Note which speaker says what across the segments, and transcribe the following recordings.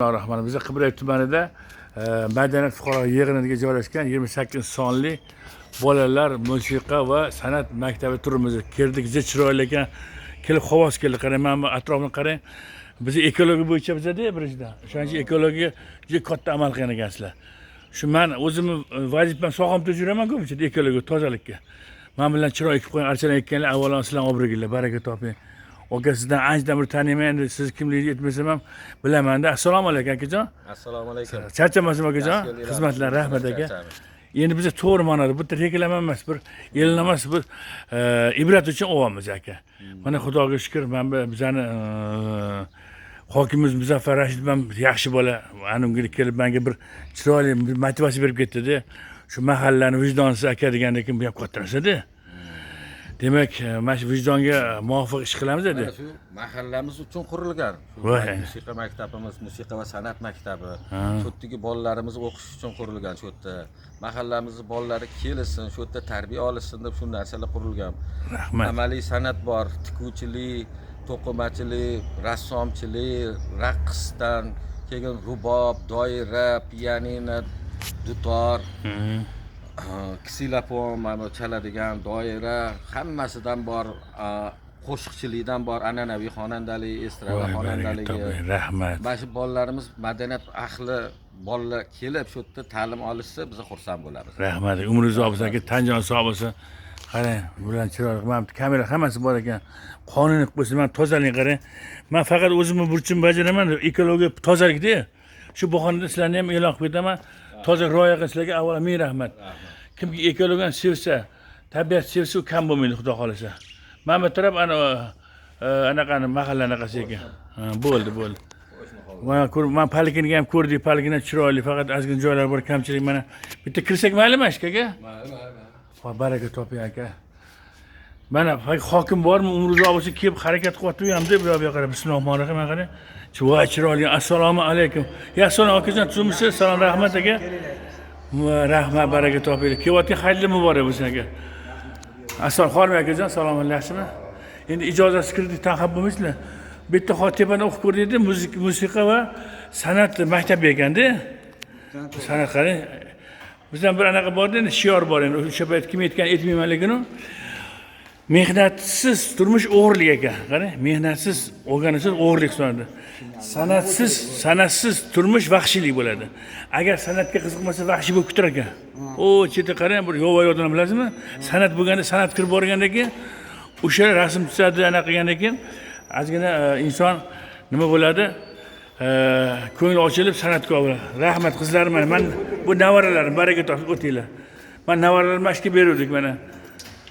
Speaker 1: Rahman, bize Qibray tumanida madaniyat fuqaro yig'iniga joylashgan 28 sonli bolalar musiqa va san'at maktabi turimiz. Kirdik, juda chiroyli ekan. Kelib xavos keldi. Qarang, mana bu atrofni qarang. Biz ekologiya bo'yicha bizada birinchidan. O'shancha ekologiya juda katta amal qilgan ekansizlar. Shu men o'zimni vazifam sohimda yuraman ko'pincha ekologiya, tozalikka. Men bilan chiroy ekib qo'ygan archalar ekkanlar, avvalo sizlarga obriginglar, baraka toping. Oka sizdan anchadan bir taniyman, endi siz kimligingizni aytmasam ham bilaman-da. Assalomu alaykum akajon.
Speaker 2: Assalomu alaykum.
Speaker 1: Charchamasin akajon. Xizmatlar, rahmat aka. Endi biz to'g'ri ma'noda bitta reklama emas, bir e'lon emas, bir ibrat uchun olyapmiz aka. Mana Xudoga shukr, mana bizani hokimimiz Muzaffar Rashid ham yaxshi bola, animga kelib menga bir chiroyli motivatsiya berib ketdi-da. Shu mahallani vijdonsiz aka degandan keyin bu ham katta narsa-da. Demak, mana shu vijdonga muvofiq ish qilamiz dedi.
Speaker 2: Shu mahallamiz uchun qurilgan. Musiqa maktabimiz, musiqa va san'at maktabi. Shu yerdagi bolalarimizni o'qish uchun qurilgan. Shu yerda mahallamizni bolalari kelsin, shu yerda tarbiya olsin deb shu narsalar qurilgan.
Speaker 1: Rahmat.
Speaker 2: Amaliy san'at bor, tikuvchilik, to'qimachilik, rassomchilik, raqsdan keyin rubob, doira, pianino, dutor, ksilofon, mana chaladigan doira, hammasidan bor, qo'shiqchilikdan bor, an'anaviy xonandalik, estrada xonandaligi.
Speaker 1: Rahmat.
Speaker 2: Mana shu bolalarimiz madaniyat ahli bolalar kelib shu yerda ta'lim olishsa biz xursand bo'lamiz.
Speaker 1: Rahmat. Umringiz uzoq bo'lsin aka, tanjon sog' bo'lsin. Qarang, bular chiroyli. Mana kamera hammasi bor ekan. Qonuniy qilib qo'ysin, mana tozalikni qarang. Men faqat o'zimni burchimni bajaraman, ekologiya, tozalikda. Shu bahonada sizlarni ham e'lon qilib ketaman. Toza rioya qilishlarga avvalo ming rahmat. Kimki ekologiyani sevsa, tabiat sevsa, u kam bo'lmaydi, xudo xolasa. Mana bu taraf anaqani mahalla anaqasi ekan. Bo'ldi. Men palikini ham ko'rdik, palikini chiroyli, faqat ozgina joylar bor, kamchilik. Mana bitta kirsak maylimi aka? Mayli. Baraka toping aka. Mana hokim bormi, umri uzoq bo'lsin, kelib harakat qilyapti hamda bu yoqqa qarab. Bismillahirrohmanirrohim. Mana qarang. Voy chiroyli. Assalomu alaykum. Yaxshimi akajon, turibmisiz? Salom, rahmat aka. Rahmat, baraka topinglar. Kelayotgan xayrli muborak bo'lsin aka. Assalomu alaykum akajon, salom yaxshimi? Endi ijozasiz kirdik, tanqab bo'lmaysizlar. Bitta xotipani o'qib ko'rdingda, musiqa va san'at maktabi ekanda. San'at qarang. Bizdan bir anaqa bor edi, shior bor endi. O'sha payt kim aytgan aytmayman lekin u mehnatsiz turmush o'g'irlik ekan. Qarang, mehnatsiz o'rganishsiz o'g'irlik sanadi. Sanatsiz turmush vahshiylik bo'ladi. Agar san'atga qiziqmasa vahshiy bo'lib ketar ekan. Chetda qarang, bir yo'q yodini bilasizmi? San'at bo'lganda, san'at kirib borgandan keyin o'sha rasm chizadi, anaqa qilgandan keyin ozgina inson nima bo'ladi? Ko'ngli ochilib san'atga bo'ladi. Rahmat qizlarim, men bu navaralarim, baraka topib o'tinglar. Men navaralarimni mashq beruvdik mana.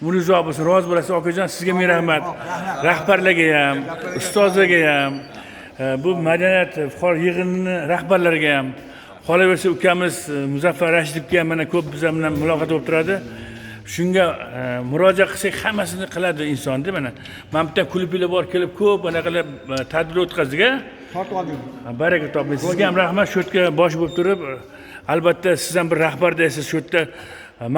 Speaker 1: Umringiz uzoq bo'lsin, rozi bo'lasiz okajon, sizga ming rahmat. Rahbarlarga ham, ustozlarga ham, bu madaniyat fuqaro yig'inini rahbarlariga ham, qolaversa ukamiz Muzaffar Rashidovga ham mana ko'p bizlar bilan muloqot bo'lib turadi. Shunga murojaat qilsak hammasini qiladi insonni mana. Men bitta klublar bor, kelib ko'p anaqalar tadbir o'tkazdik-a.
Speaker 3: Tortib oldik.
Speaker 1: Baraka toping. Sizga ham rahmat, shu yerga bosh bo'lib turib, albatta siz ham bir rahbar deysiz, shu yerda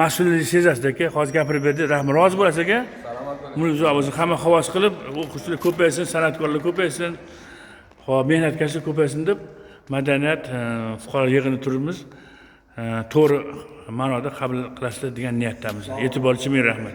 Speaker 1: mas'uliyat sezasiz aka. Hozir gapirib berdi. Rahmat, rozi bo'lasiz aka. Umringiz uzoq bo'lsin. Hamma havas qilib, o'quvchilar ko'paysin, san'atkorlar ko'paysin. Xo'p, mehnatkashlar ko'paysin deb madaniyat fuqaro yig'ini turimiz to'g'ri ma'noda qabul qilasizlar degan niyatdamiz. E'tiborchi ming rahmat.